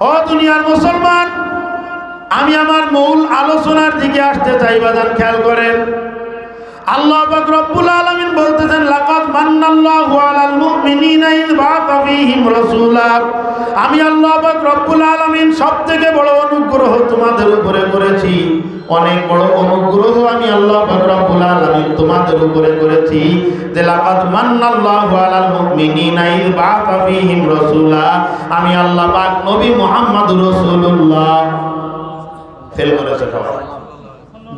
ও দুনিয়ার মুসলমান, আমি আমার মূল আলোচনার দিকে আসতে চাই। বাজান খেয়াল করেন, আল্লাহ পাক রব্বুল আলামিন বলতেছেন, লাকাদ মান্নাল্লাহু আলাল মুমিনিনা ইয বাআসা ফীহিম রাসূলা। আমি আল্লাহ পাক রব্বুল আলামিন সবথেকে বড় অনুগ্রহ তোমাদের উপরে করেছি। অনেক বড় অনুগ্রহ আমি আল্লাহ পাক রব্বুল আলামিন তোমাদের উপরে করেছি, যে লাকাদ মান্নাল্লাহু আলাল মুমিনিনা ইয বাআসা ফীহিম রাসূলা। আমি আল্লাহ পাক নবী মুহাম্মদুর রাসূলুল্লাহ ফেল করেছে সবাই।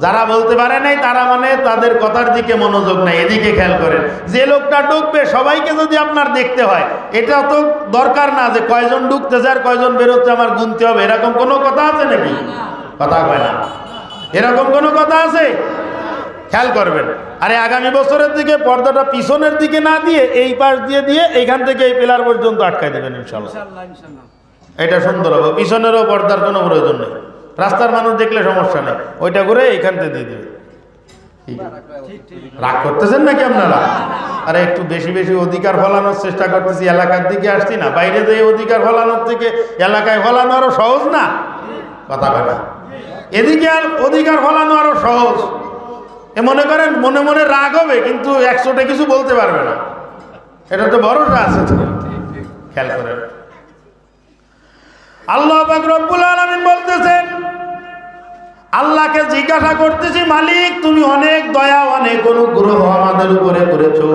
যারা বলতে পারে নাই তারা মানে তাদের কথার দিকে মনোযোগ নাই। এদিকে খেয়াল করেন, যে লোকটা ঢুকবে সবাইকে যদি আপনার দেখতে হয়, এটা তো দরকার না যে কয়জন ঢুকতেছে আর কয়জন বেরোচ্ছে আমার গুনতে হবে, এরকম কোনো কথা আছে নাকি? কথা কয় না, এরকম কোনো কথা আছে? খেয়াল করবেন। আরে আগামী বছরের দিকে পর্দাটা পিছনের দিকে না দিয়ে এই পাশ দিয়ে দিয়ে এইখান থেকে এই পিলার পর্যন্ত আটকাই দেবেন ইনশাআল্লাহ। এটা সুন্দর হবে। পিছনেরও পর্দার কোনো প্রয়োজন নেই, রাস্তার মানুষ দেখলে সমস্যা নেই, ওইটা করে এইখান থেকে দিয়ে দেবে। রাগ করতেছেন নাকি আপনারা? আরে একটু বেশি বেশি অধিকার ফলানোর চেষ্টা করতেছি, এলাকার দিকে আসছি না। বাইরে যে অধিকার ফলানোর থেকে এলাকায় ফলানো আরো সহজ না? কথা কথা এদিকে আর অধিকার ফলানো আরো সহজ। এ মনে করেন মনে মনে রাগ হবে, কিন্তু 100টা কিছু বলতে পারবে না, এটা তো ভরসা আছে। খেয়াল করেন, আল্লাহ পাক রব্বুল আলামিন বলতেছেন, আল্লাহকে জিজ্ঞাসা করতেছি, মালিক তুমি অনেক দয়া অনেক অনুগ্রহ আমাদের উপরে করেছো,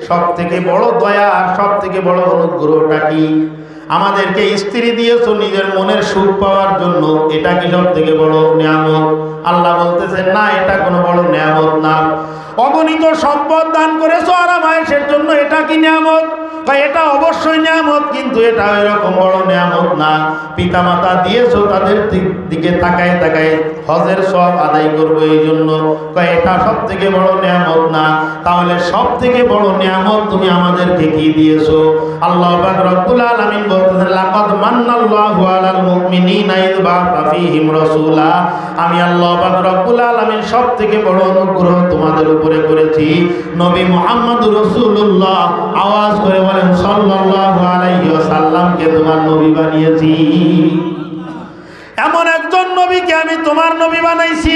সব থেকে বড় দয়া আর সব থেকে বড় অনুগ্রহটা কি? আমাদেরকে স্ত্রী দিয়েছো নিজের মনের সুখ পাওয়ার জন্য, এটা কি সব থেকে বড় নিয়ামত? আল্লাহ বলতেছেন, না, এটা কোনো বড় নিয়ামত না। অগণিত সম্পদ দান করেছো আরামায়েশের জন্য, এটা কি নিয়ামত? এটা অবশ্যই নিয়ামত, কিন্তু এটা এরকম বড় নিয়ামত না। পিতামাতা দিয়েছো, তাদের দিকে তাকায় তাকায় হজের সওয়াব আদায় করবো, এই জন্য এটা সব থেকে বড় নিয়ামত না। তাহলে সব থেকে বড় নিয়ামত তুমি আমাদেরকে কি দিয়েছো? আল্লাহ পাক রব্বুল আলামিন বলতেছেন, লাকাদ মান্নাল্লাহু আলাল মুমিনিনা ইয বাআসা ফীহিম রাসূলা। আমি আল্লাহ পাক রব্বুল আলামিন সব থেকে বড় অনুগ্রহ তোমাদের উপরে করেছি, নবী মুহাম্মদুর রাসূলুল্লাহ আওয়াজ করে বলেন সাল্লাল্লাহু আলাইহি ওয়াসাল্লামকে তোমার নবী বানিয়েছি। এমন একজন নবীকে আমি তোমার নবী বানাইছি,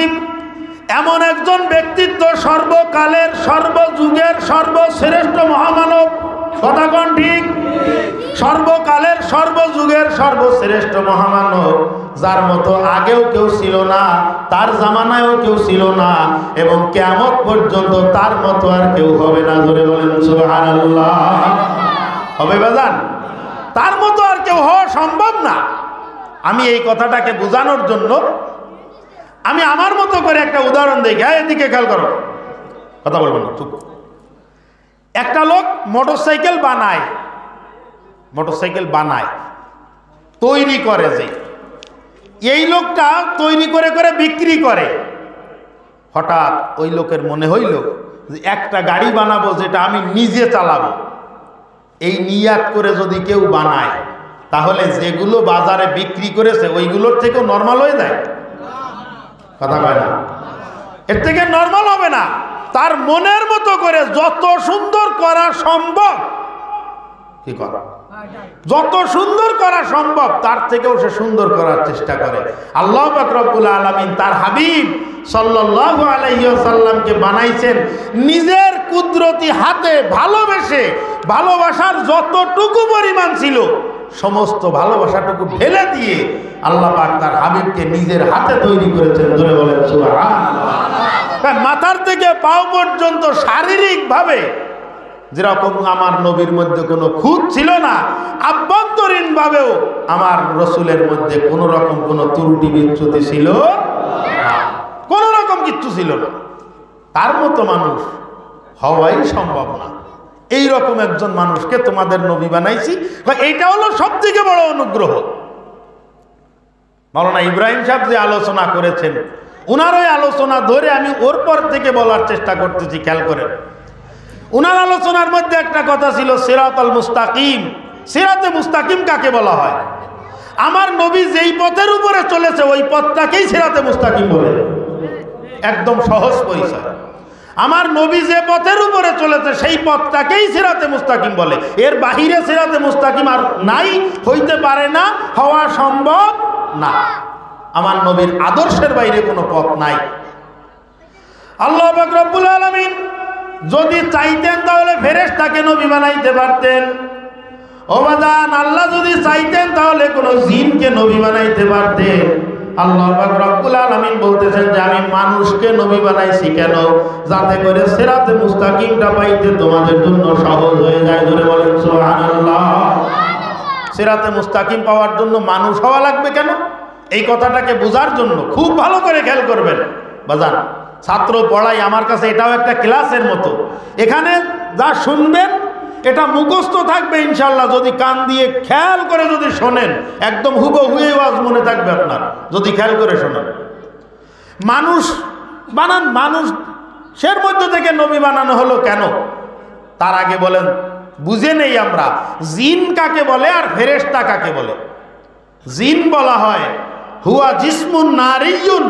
এমন একজন ব্যক্তিত্ব, সর্বকালের সর্বযুগের সর্বশ্রেষ্ঠ মহামানব। কথা কোন ঠিক? সর্বকালের সর্বযুগের সর্বশ্রেষ্ঠ মহামানব, যার মতো আগেও কেউ ছিল না, তার জামানায়ও কেউ ছিল না, এবং কিয়ামত পর্যন্ত তার মতো আর কেউ হবে না। জোরে বলেন সুবহানাল্লাহ। হবে বাজান? তার মতো আর কেউ হওয়া সম্ভব না। আমি এই কথাটাকে বোঝানোর জন্য আমি আমার মতো করে একটা উদাহরণ দিই। এদিকে খেয়াল করো, কথা বলবো না, চুপ। একটা লোক মোটরসাইকেল বানায়, তৈরি করে, যে এই লোকটা তৈরি করে করে বিক্রি করে। হঠাৎ ওই লোকের মনে হইল যে একটা গাড়ি বানাবো যেটা আমি নিজে চালাবো। এই নিয়াত করে যদি কেউ বানায়, তাহলে যেগুলো বাজারে বিক্রি করেছে ওইগুলোর থেকেও নর্মাল হয়ে যায়। কথা কয় না? এর থেকে নর্মাল হবে না। তার মনের মতো করে যত সুন্দর করা সম্ভব, কি করা, যত সুন্দর করা সম্ভব তার থেকেও সে সুন্দর করার চেষ্টা করে। আল্লাহ পাক রব্বুল আলামিন তার হাবিব সাল্লাল্লাহু আলাইহি ওয়াসাল্লামকে বানাইছেন নিজের কুদরতি হাতে, ভালোবেসে, ভালোবাসার যতটুকু পরিমাণ ছিল সমস্ত ভালোবাসাটুকু ঢেলে দিয়ে আল্লাহ পাক তার হাবিবকে নিজের হাতে তৈরি করেছেন। ধরে বলেন সুবহানাল্লাহ। মাথার থেকে পাও পর্যন্ত শারীরিকভাবে যেরকম আমার নবীর মধ্যে কোনো খুঁত ছিল না, আভ্যন্তরীণ ভাবেও আমার রসুলের মধ্যে কোনো রকম কোনো ত্রুটি বিচ্যুতি ছিল না, কোনো রকম কিচ্ছু ছিল না। তার মতো মানুষ হওয়াই সম্ভব না। এই রকম একজন মানুষকে তোমাদের নবী বানাইছি, এইটা হলো সব থেকে বড় অনুগ্রহ। মাওলানা ইব্রাহিম সাহেব যে আলোচনা করেছেন, উনার ওই আলোচনা ধরে আমি ওর পর থেকে বলার চেষ্টা করতেছি। খেয়াল করেন, উনার আলোচনার মধ্যে একটা কথা ছিল সিরাতাল মুস্তাকিম। সিরাতে মুস্তাকিম কাকে বলা হয়? আমার নবী যেই পথের উপরে চলেছে ওই পথটাকেই সিরাতে মুস্তাকিম বলে। একদম সহজ পরিচয়। আমার নবী যে পথের উপরে চলেছে সেই পথটাকেই সিরাতে মুস্তাকিম বলে। এর বাহিরে সিরাতে মুস্তাকিম আর নাই, হইতে পারে না, হওয়া সম্ভব না। আমার নবীর আদর্শের বাইরে কোনো পথ নাই। আল্লাহ পাক রব্বুল আলামিন যদি চাইতেন তাহলে ফেরেশতাকে নবী বানাইতে পারতেন। ও বাজান, আল্লাহ যদি চাইতেন তাহলে কোনো জিনকে নবী বানাইতে পারতেন। আল্লাহ পাক রব্বুল আলামিন বলতেছেন যে আমি মানুষকে নবী বানাইছি কেন? যাতে করে সিরাতে মুস্তাকিমটা পাইতে তোমাদের জন্য সহজ হয়ে যায়। ধরে বলেন সুবহানাল্লাহ। সিরাতে মুস্তাকিম পাওয়ার জন্য মানুষ হওয়া লাগবে কেন? এই কথাটাকে বোঝার জন্য খুব ভালো করে খেয়াল করবেন বাজান। ছাত্র পড়াই আমার কাছে, এটাও একটা ক্লাসের মতো। এখানে যা শুনবেন এটা মুখস্থ থাকবে ইনশাল্লাহ, যদি কান দিয়ে খেয়াল করে যদি শোনেন, একদম হুবহুয়ে ওয়াজ মনে থাকবে আপনার যদি খেয়াল করে শোনেন। মানুষ বানান, মানুষের মধ্য থেকে নবী বানানো হলো কেন? তার আগে বলেন বুঝে নেই আমরা জিন কাকে বলে আর ফেরেশতা কাকে বলে। জিন বলা হয় হুয়া জিসমুন নারিয়ুন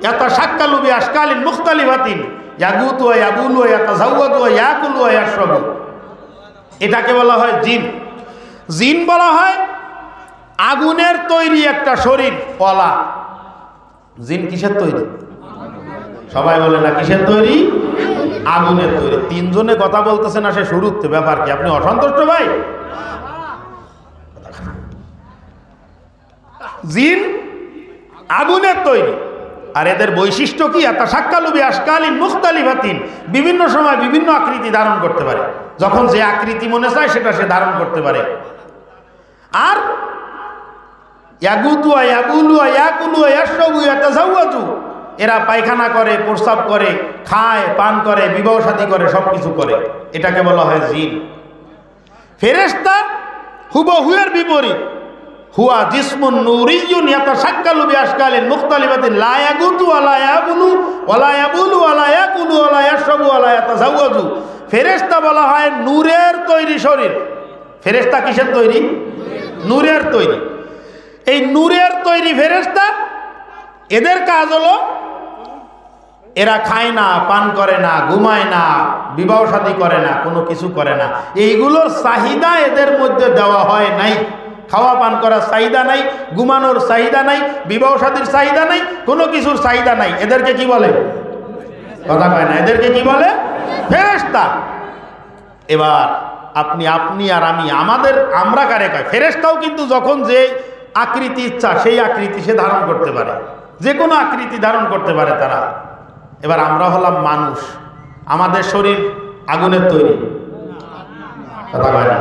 ইয়াতাশাক্কালু বিআশকালিন মুখতালিফাতিন ইয়াগুতু ওয়া ইয়াবুলু ওয়া ইয়াতাযাওয়াজু ওয়া ইয়াকুলু ওয়া ইয়াশরাবু। এটাকে বলা হয় জিন। জিন বলা হয় আগুনের তৈরি একটা শরীর পলা। জিন কিসের তৈরি? সবাই বলে না কিসের তৈরি? আগুনের তৈরি। তিনজনে কথা বলতেছে না, সে শুরুতে ব্যাপার কি? আপনি অসন্তুষ্ট ভাই? জিন আগুনের তৈরি। আর এদের বৈশিষ্ট্য কি? ইয়াতাশাক্কালু বিআশকালিন মুখতালিফাতিন, বিভিন্ন সময় বিভিন্ন আকৃতি ধারণ করতে পারে। যখন যে আকৃতি মনে চায় সেটা সে ধারণ করতে পারে। আর ইয়াগুতু ওয়া ইয়াবুলু ওয়া ইয়াকুলু ওয়া ইয়াশরাবু ওয়া ইয়াতাযাওয়াজু, এরা পায়খানা করে, প্রস্রাব করে, খায়, পান করে, বিবাহ শাদী করে, সবকিছু করে। এটাকে বলা হয় জিন। ফেরেশতা হুবহুয়ের বিপরীত। হুয়া জিসমুন নূরিয়্যুন ইয়াতাশাক্কালু বিআশকালিন মুখতালিফাতিন লা ইয়াগুতু ওয়া লা ইয়াবুলু ওয়া লা ইয়াবুলু ওয়া লা ইয়াকুলু ওয়া লা ইয়াশরাবু ওয়া লা ইয়াতাযাওয়াজু। ফেরেশতা বলা হয় নূরের তৈরি শরীর। ফেরেশতা কিসের তৈরি? নূরের তৈরি। এই নূরের তৈরি ফেরেশতা, এদের কাজ হলো এরা খায় না, পান করে না, ঘুমায় না, বিবাহ শাদী করে না, কোনো কিছু করে না। এইগুলোর চাহিদা এদের মধ্যে দেওয়া হয় নাই। খাওয়া পান করার চাহিদা নাই, ঘুমানোর চাহিদা নাই, বিবাহ শাদীর চাহিদা নাই, কোনো কিছুর চাহিদা নাই। এদেরকে কি বলে? কথা কয় না। এদেরকে কি বলে? ফেরেশতা। এবার আপনি আর আমি, আমরা কারে কয়? ফেরেশতাও কিন্তু যখন যে আকৃতি ইচ্ছা সেই আকৃতি সে ধারণ করতে পারে, যে কোনো আকৃতি ধারণ করতে পারে তারা। এবার আমরা হলাম মানুষ, আমাদের শরীর আগুনের তৈরি। কথা কয় না।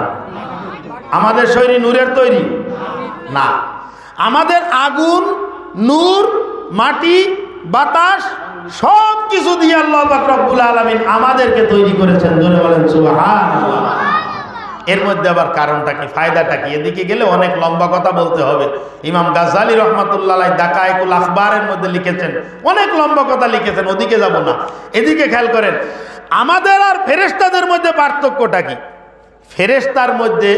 আমাদের শরীর নূরের তৈরি না। আমাদের আগুন, নূর, মাটি, বাতাস সব কিছু দিয়ে আল্লাহ পাক রব্বুল আলামিন আমাদেরকে তৈরি করেছেন। ধরে বলেন সুবহানাল্লাহ। এর মধ্যে আবার কারণটা কি, ফায়দাটা কি? এদিকে গেলে অনেক লম্বা কথা বলতে হবে। ইমাম গাজ্জালী রহমাতুল্লাহ আলাইহি দাকায়েকুল আখবারের মধ্যে লিখেছেন, অনেক লম্বা কথা লিখেছেন, ওদিকে যাব না। এদিকে খেয়াল করেন আমাদের আর ফেরেশতাদের মধ্যে পার্থক্যটা কি। ফেরেশতার মধ্যে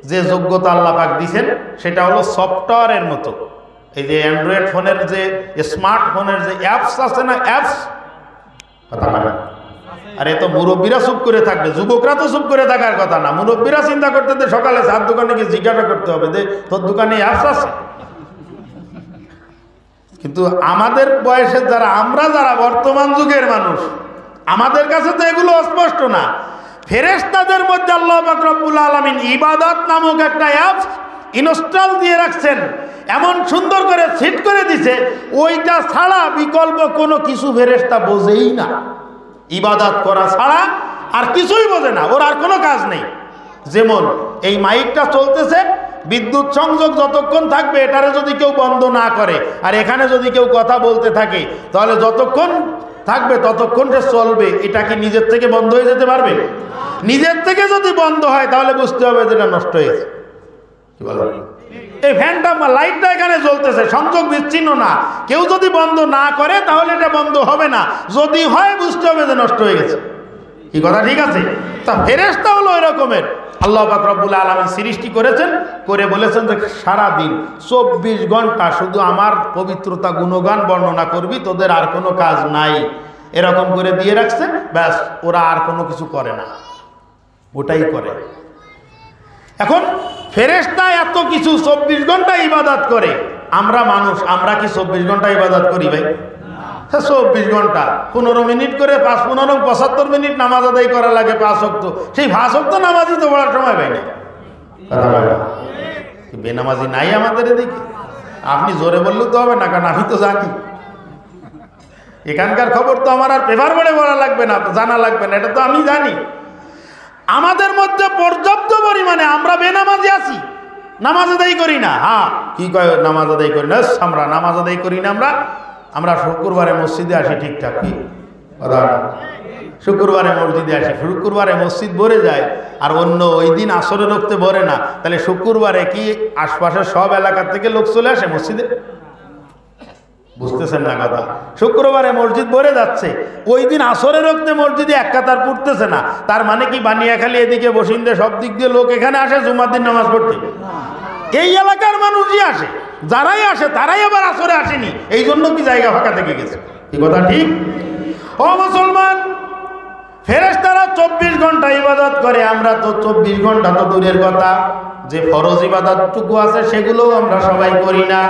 যে যোগ্যতা আল্লাহ পাক দিয়েছেন সেটা হলো সফটওয়্যারের মতো। এই যে অ্যান্ড্রয়েড ফোনের যে স্মার্টফোনের যে অ্যাপস আছে না, অ্যাপস, কথা বলে। আর এত মুরব্বীরা চুপ করে থাকবে, যুবকরা তো চুপ করে থাকার কথা না। মুরব্বীরা চিন্তা করতে যে সকালে চার দোকানে গিয়ে জিজ্ঞাসা করতে হবে যে তোর দোকানে অ্যাপস আছে। কিন্তু আমাদের বয়সের আমরা যারা বর্তমান যুগের মানুষ, আমাদের কাছে তো এগুলো অস্পষ্ট না। ফেরেশতাদের মধ্যে আল্লাহ পাক রব্বুল আলামিন ইবাদত নামক একটা অ্যাপস ইনস্টল দিয়ে রাখছেন, এমন সুন্দর করে সেট করে দিছে, ওইটা ছাড়া বিকল্প কোনো কিছু ফেরেশতা বোঝেই না। ইবাদত করা ছাড়া আর কিছুই বোঝে না, ওর আর কোনো কাজ নেই। যেমন এই মাইকটা চলতেছে, বিদ্যুৎ সংযোগ যতক্ষণ থাকবে এটারে যদি কেউ বন্ধ না করে, আর এখানে যদি কেউ কথা বলতে থাকে, তাহলে যতক্ষণ থাকবে ততক্ষণ সে চলবে। এটা কি নিজের থেকে বন্ধ হয়ে যেতে পারবে? নিজের থেকে যদি বন্ধ হয় তাহলে বুঝতে হবে যেটা নষ্ট হয়েছে। কি বলো? এই ফ্যানটা, লাইটটা এখানে জ্বলতেছে, সংযোগ বিচ্ছিন্ন না, কেউ যদি বন্ধ না করে তাহলে এটা বন্ধ হবে না, যদি হয় বুঝতে হবে যে নষ্ট হয়ে গেছে। কি কথা ঠিক আছে? তা ফেরেশতা হলো ওই রকমের। আল্লাহ পাক রব্বুল আলামিন সৃষ্টি করেছেন, করে বলেছেন যে সারাদিন 24 ঘন্টা শুধু আমার পবিত্রতা গুণগান বর্ণনা করবি, তোদের আর কোনো কাজ নাই। এরকম করে দিয়ে রাখছে, ব্যাস ওরা আর কোনো কিছু করে না, ওটাই করে। এখন ফেরেশতা এত কিছু 24 ঘন্টা ইবাদত করে, আমরা মানুষ, আমরা কি 24 ঘন্টা ইবাদত করি ভাই? 24 ঘন্টা 15 মিনিট করে 5-15 75 মিনিট নামাজ আদায় করা লাগে 5 ওয়াক্ত। সেই 5 ওয়াক্ত নামাজই তো পড়ার সময় পাই না। কথা বলে বেনামাজি নাই আমাদের এদিকে? আপনি জোরে বললেও তো হবে না, কারণ আমি তো জানি। এখানকার খবর তো আমার আর পেপার পড়ে বলা লাগবে না, জানা লাগবে না, এটা তো আমি জানি। আমাদের মধ্যে পর্যাপ্ত পরিমাণে আমরা বেনামাজি আছি, নামাজ আদায় করি না। হ্যাঁ, কি কয় নামাজ আদায় করি না? আমরা নামাজ আদায় করি না। আমরা শুক্রবারে মসজিদে আসি ঠিকঠাক। কি কথা? শুক্রবারে মসজিদে আসি, শুক্রবারে মসজিদ ভরে যায়, আর অন্য ওই দিন আসরে রক্তে ভরে না। তাহলে শুক্রবারে কি আশপাশের সব এলাকা থেকে লোক চলে আসে মসজিদে? বুঝতেছেন না কথা? শুক্রবারে মসজিদ ভরে যাচ্ছে, ওই দিন আসরে রক্তে মসজিদে এক কাতার পড়তেছে না, তার মানে কি বানিয়াখালী এদিকে বসিন্দে সব দিক দিয়ে লোক এখানে আসে জুমার দিন নামাজ পড়তে? এই এলাকার মানুষই আসে, যারাই আসে তারাই আবার আসরে আসেনি, এই জন্য কি জায়গা ফাঁকা থেকে গেছে। কি কথা ঠিক? ও মুসলমান, ফেরেশতারা 24 ঘন্টা ইবাদত করে, আমরা তো 24 ঘন্টা তো দূরের কথা, যে ফরজ ইবাদতটুকু আছে সেগুলোও আমরা সবাই করি না।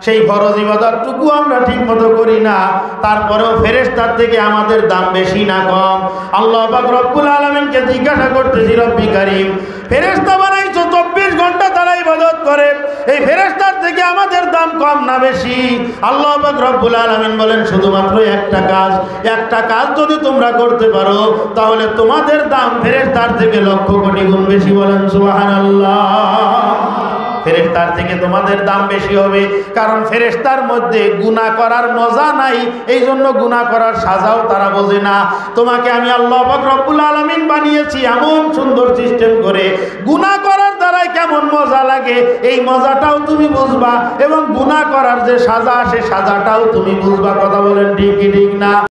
সেই ফরজ ইবাদতটুকু আমরা ঠিক মতো করি না, তারপরেও ফেরেশতার থেকে আমাদের দাম বেশি না কম? আল্লাহ পাক রব্বুল আলামিনকে জিজ্ঞাসা করতেছি, রব্বি কারীম, ফেরেশতা বানাইছো 24 ঘন্টা তারা ইবাদত করে, এই ফেরেশতার থেকে আমাদের দাম কম না বেশি? আল্লাহ পাক রব্বুল আলামিন বলেন, শুধুমাত্র একটা কাজ যদি তোমরা করতে পারো, তাহলে তোমাদের দাম ফেরেশতার থেকে লক্ষ কোটি গুণ বেশি। বলেন সুবহানাল্লাহ। ফেরেশতার থেকে তোমাদের দাম বেশি হবে, কারণ ফেরেশতার মধ্যে গুনাহ করার মজা নাই, এই জন্য গুনাহ করার সাজাও তারা বোঝে না। তোমাকে আমি আল্লাহ পাক রব্বুল আলামিন বানিয়েছি এমন সুন্দর সিস্টেম করে, গুনাহ করার দ্বারাই কেমন মজা লাগে এই মজাটাও তুমি বুঝবা, এবং গুনাহ করার যে সাজা সে সাজাটাও তুমি বুঝবা। কথা বলেন ঠিক কি ঠিক না?